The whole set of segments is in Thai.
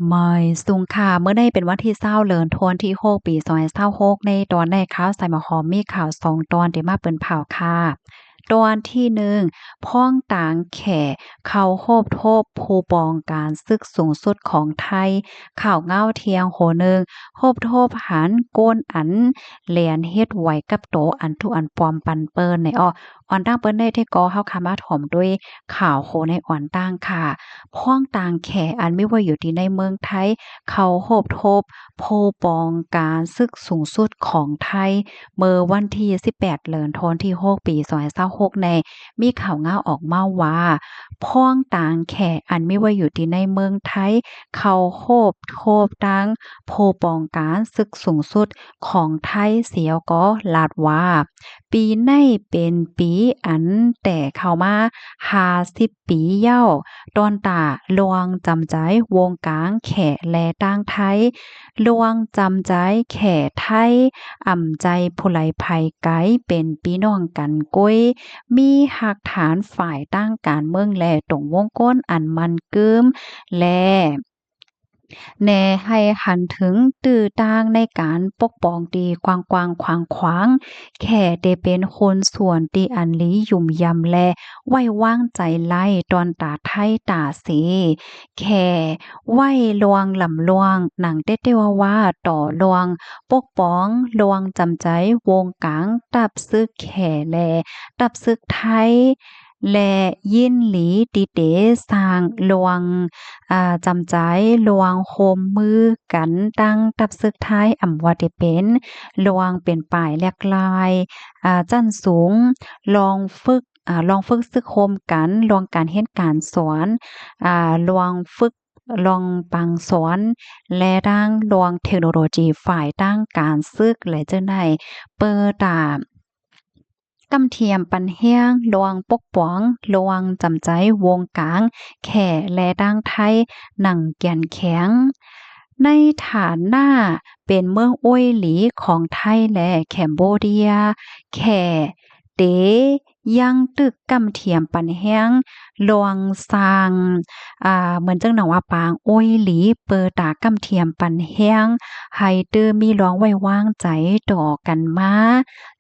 ไม่สุงค่ะเมื่อได้เป็นวันที่20เดือนธันวาคมที่6ปี2026ในตอนในข่าวใส่หมอหอมมีข่าว2ตอนที่มาเปิ้นเผาค่ะตอนที่1พ้องต่างแข่เขาโฮบโทบผู้ปองการศึกสูงสุดของไทยข่าวเงาเที่ยงโหนึงโฮบโทบหันโกนอันแหลนเฮ็ดไว้กับโตอันทุอันปลอมปันเปิ้นในอ่อนตั้งเปิ้นได้ที่ก็เฮาคามาถ่อมด้วยข่าวโคในอ่อนตั้งค่ะ พ้องต่างแขอันไม่ว่าอยู่ที่ในเมืองไทยเขาโหบทบโพปองการศึกสูงสุดของไทยเมื่อวันที่18เดือนธันวาคมที่6ปี2026ในมีข่าวง่าวออกมาว่าพ้องต่างแขอันไม่ว่าอยู่ที่ในเมืองไทยเขาโหบโทบตั้งโพปองการศึกสูงสุดของไทยเสียวก็ลาดว่าปีในเป็นปีอันแต่เข้ามา50ปีเย้า ดอนตาลวงจำใจวงกลางแขและต่างไทยลวงจำใจแขไทยอ่ำใจผู้ไหลภัยไกเป็นพี่น้องกันก้อยมีหักฐานฝ่ายตั้งการเมืองแลตรงวงก้นอันมันกึมและแน่ให้หันถึงตื้อต่างในการปกป้องดีกว้างๆขวางๆแค่ได้เป็นคนส่วนที่อันลียุ่มยำและไว้วางใจไล่ตอนตาไทยตาเสแค่ไว้ลวงลำลวงหนังเต้ๆว่าต่อลวงปกป้องลวงจำใจวงกลางตับซึกแข่แลตับซึกไทยและยินหลีติเตสร้างลวง จำใจลวงโฮมมือกันตั้งตับซึกท้ายอำว่าได้เป็นลวงเป็นป่ายแลกลายจั้นสูงลองฝึกซึกโฮมกันลองการเฮ็ดการสอนลวงฝึกลองปังสอนและดังลวงเทคโนโลยีฝ่ายตั้งการซึกและจั่งใดเปิดกำเทียมปันแห้งลวงปกป้องลวงจำใจวงกลางแข่และดังไทยหนังแก่นแข็งในฐานหน้าเป็นเมืองอ้วยหลีของไทยและแคมโบเดียแข่เตยังตึกกำเทียมปันแห้งลวงซางเหมือนจังหนังว่าปางอ้วยหลีเปิดตากำเทียมปันแห้งให้ตื้อมีร้องไว้วางใจต่อกันมา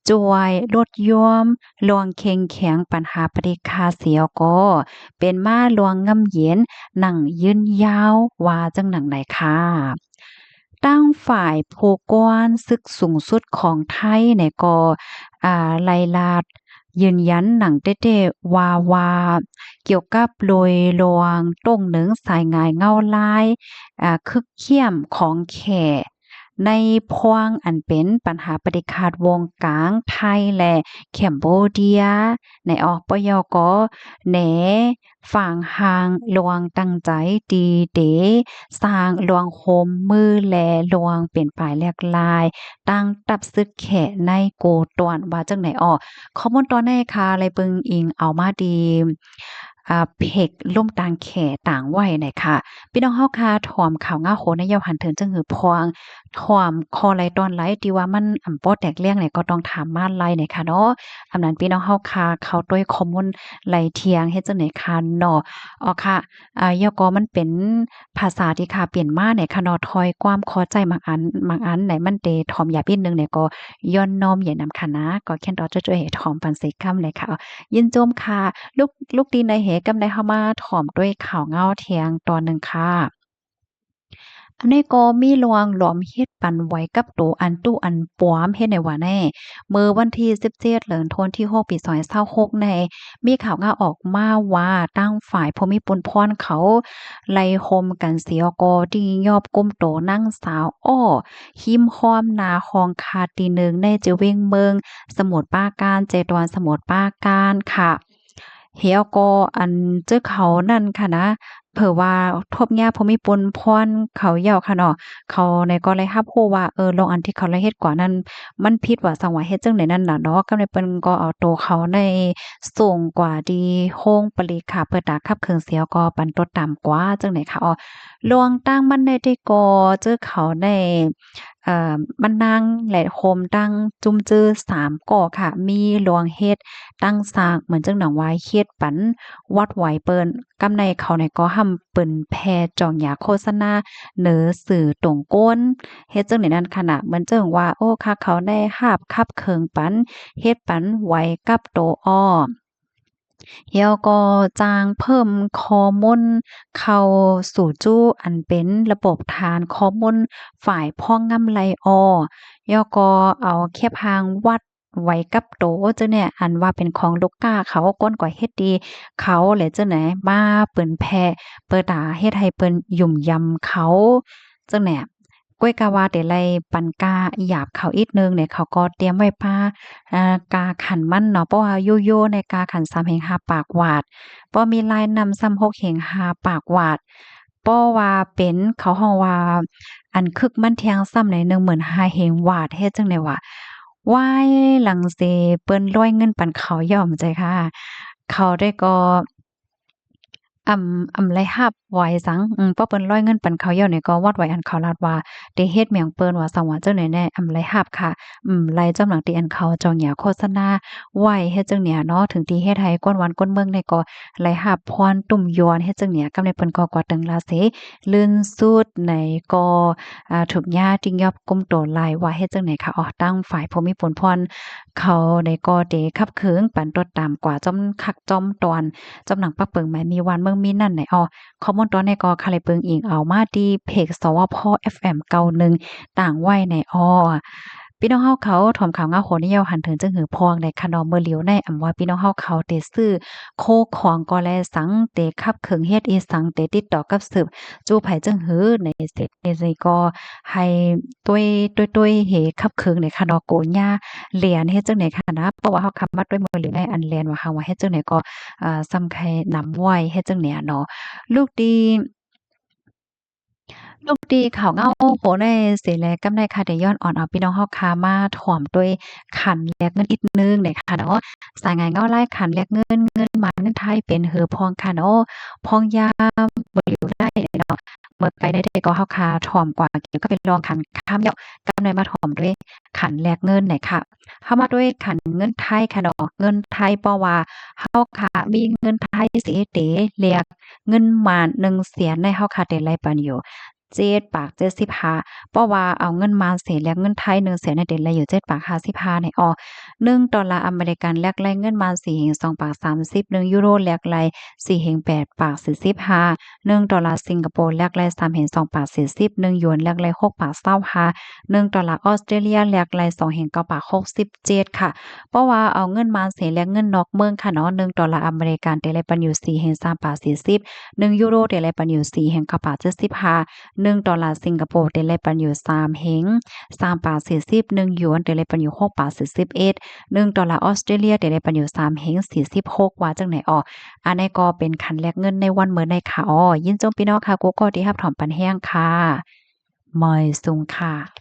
จวยลดย่อมลวงเค็งแข็งปัญหาปฏิคาเสียวก็เป็นมาลวงง่ำเย็นหนังยืนยาวว่าจังหนังไหนค่ะตั้งฝ่ายผู้ก้อนศึกสูงสุดของไทยเนี่ยก็ไล่ลาดยืนยันหนังเต้ๆว่าเกี่ยวกับโดยลวงต้งหนึ่งสายงายเงาลายคึกเขี้ยมของแขในพวงอันเป็นปัญหาปฏิคาดวงกลางไทยและแคมโบเดียในปยกแหนฝั่งหางลวงตั้งใจดีเดสร้างลวงโฮมมือแลลวงเป็นปลายแลกลายตั้งตับซึกแขในโกตวนว่าจังไหนข้อมูลตอนนี้ค่ะเลยเบิ่งอิงเอามาดีเพกล่มตางแขต่างวัยน่ะค่ะพี่น้องเฮาค่ะถ่อมข่าวง่าโหนยาวหันเถิงจังหือพวงถ่อมคอไหลตอนไหลที่ว่ามันป้อแตกเลี่ยงเนี่ยก็ต้องถามมาไลน่ะค่ะเนาะอำนั้นพี่น้องเฮาค่ะเข้าด้วยข้อมูลไหลเที่ยงเฮ็ดจังได๋ค่ะเนาะค่ะยก็มันเป็นภาษาที่ค่ะเปลี่ยนมาเนี่ยค่ะเนาะถอยความเข้าใจบางอันไหนมันเตถ่อมหยาบนิดหนึ่งเนี่ยก็ย้อนน้อมอย่านำค่ะนะก็แค่นต่อจะช่วยให้ถ่อมปันสิคำเลยค่ะยินโจมค่ะลูกดีในเหกำใดเข้ามาถ่อมด้วยข่าวเงาเทียงตอนหนึ่งค่ะอันนี้ก็มีลวงหลอมเฮ็ดปันไว้กับโตอันตู้อันปวมเฮ็ดในว่าแน่เมื่อวันที่17เดือนธันวาคมที่6ปี2026ในมีข่าวงาออกมาว่าตั้งฝ่ายผู้มีปุนพรเขาไล่โฮมกันเสียกอที่ยอบก้มโตนางสาวหิมห้อมนาคองคาตีหนึ่งในจะเว้งเมืองสมุทรปราการเจดอนสมุทรปราการค่ะเฮียก็อันเจ้าเขานั่นค่ะนะเผื่อว่าทบยาบ่มีปนพรเขาเหย้าค่ะเนาะเขาในก็เลยรับรู้ว่าลงอันที่เขาไลเฮ็ดกว่านั้นมันผิดว่าสังว่าเฮ็ดจั่งใดนั่นน่ะเนาะก็เลยเปิ้นก็เอาโตเขาในสูงกว่าดีโฮงปริค่ะเปิดตาคับเคิงเสียวก็ปันตดต่ำกว่าจั่งใดค่ะลวงตั้งมันได้ที่ก็เจอเขาในบันนางและโฮมตั้งจุมจื้อ3ก่อค่ะมีหลวงเฮ็ดตั้งสร้างเหมือนจังหนังว่าเฮ็ดปันวัดไหวเปิ้นกำในเขาในก็รับ ำเปิ้นแพร่จ่องหยาโฆษณาเหนือสื่อตรงก้นเฮ็ดจังได๋นั้นขณะเหมือนเจิงว่าโอ้คักเขาได้หาบคับเคิงปันเฮ็ดปันไว้กับโตอ้อแล้วก็จ้างเพิ่มข้อมูลเข้าสู่จู้อันเป็นระบบฐานข้อมูลฝ่ายพ้องงำไรอ้อแล้วก็เอาแคบหางวัดไว้กับโตจังเนี่ยอันว่าเป็นของลูกค้าเขาก้นกว่าเฮ็ดดีเขาแหละจังไหนมาเปิ้นแพ้เปิดตาเฮ็ดให้เปิ้นยุ่มยำเขาจังเนี่ยก้วยกาว่าแต่ไลปันกาหยาบเขาอีกนึงเนี่ยเขาก็เตรียมไว้ป้ากาขันมันเนาะเพราะว่าโยในกาขัน3แห่ง5ปากหวาดเพราะมีลายนำซ้ำ6แห่ง5ปากหวาดเพราะว่าเป็นเขาฮ้องว่าอันคึกมันเทียงซ้ำใน15,000แห่งหวาดเฮ็ดจังได๋วะวายหลังเสเปิ้นร้อยเงินปันเขาย่อมใจค่ะเขาได้ก็ไรฮับไว้สังเพราะเปิ้นร้อยเงินปันเขาย่อนี่ก็วัดไว้อันเขาลาดว่าได้เฮ็ดแหมงเปิ้นว่าสังว่าจังได๋แน่ไรฮับค่ะไรจำหลังที่อันเขาเจ้าหญ้าโฆษณาไว้เฮ็ดจังเนี่ยเนาะถึงที่เฮ็ดให้ก้นวันก้นเมืองได้ก็ไรฮับพรตุ่มยอนเฮ็ดจังเนี่ยกำในเปิ้นก็กว่าตึงลาเสลื่นสุดในก็ถูกหญ้าจิงยอบกุมโตหลายว่าเฮ็ดจังไหนค่ะอ๋อตั้งฝ่ายภูมิพลพรเขาได้ก็เดขับเคิงปันตดตามกว่าจอมคักจอมตอนจำหนังปักเปิงแม้มีวันเมืองมีนั่นไหนอ้อข้อมูลตอนในก็คาเลยเปิงอิงเอามาที่เพจสวพ FM 91ต่างไว้ในอ้อพี่น้องเฮาเขาถอมข่าวงาโหนยาวหันถึงจึงหือพองในคะนอเมื่อเหลียวในอำว่าพี่น้องเฮาเขาเตซื้อโคของก็แลสังเตขับเคิงเฮ็ดอีสังเตติดต่อกับสืบจู้ไผจึงหือในเสร็จในก็ให้ต้วยเหขับเคิงในคะนอโกญาเหรียญเฮ็ดจังได๋ค่ะนะเพราะว่าเฮาคำมาด้วยมือเหลียวในอันแลนว่าเฮาว่าเฮ็ดจังได๋ก็ซ้ำใครนำไว้เฮ็ดจังเนี่ยเนาะลูกดีข่าวเงาโหในเสแลกำไดค่ะได้ย้อนอ่อนเอาพี่น้องเฮาคามาถ่อมด้วยขันแลกเงินอีกนึงได้ค่ะเนาะสายงานเงาไล่ขันแลกเงินมาเงินไทยเป็นเหอพองค่ะเนาะพองยามบ่อยู่ได้เนาะเมื่อไปได้ก็เฮาคาถ่อมกว่าเกี่ยวก็เป็นรองขันข้ามเนาะกำไดมาถ่อมด้วยขันแลกเงินไหนค่ะเฮามาด้วยขันเงินไทยค่ะเนาะเงินไทยเพราะว่าเฮาค่ะมีเงินไทยสิเตแลกเงินมา100,000ในเฮาค่ะได้ไลปันอยู่7ปาก75เพราะว่าเอาเงินมาเสียแลกเงินไทย100,000ในเดือนละอยู่7ปาก55ในออ$1อเมริกันแลกไลเงินมา4แห่ง2ปาก30 1ยูโรแลกไล4แห่ง8ปาก45$1สิงคโปร์แลกไล3แห่ง2ปาก40 1หยวนแลกไล6ปาก25$ออสเตรเลียแลกไล2แห่ง9ปาก67ค่ะเพราะว่าเอาเงินมาเสียแลกเงินนอกเมืองค่ะเนาะ$1อเมริกันได้ไลปันอยู่4แห่ง3ปาก40 1ยูโรได้ไลปันอยู่4แห่ง9ปาก75 $1สิงคโปร์ได้แลปันอยู่3เฮง3ปา40 1หยวนได้แลปันอยู่6ปา41$1ออสเตรเลียได้แลปันอยู่3เฮง46ว่าจังไหนอ้ออันนี้ก็เป็นคันแลกเงินในวันมื้อในค่ะอ้อยินจงพี่น้องค่ะกูก็ที่รับถอมปันแห้งค่ะมอยซุงค่ะ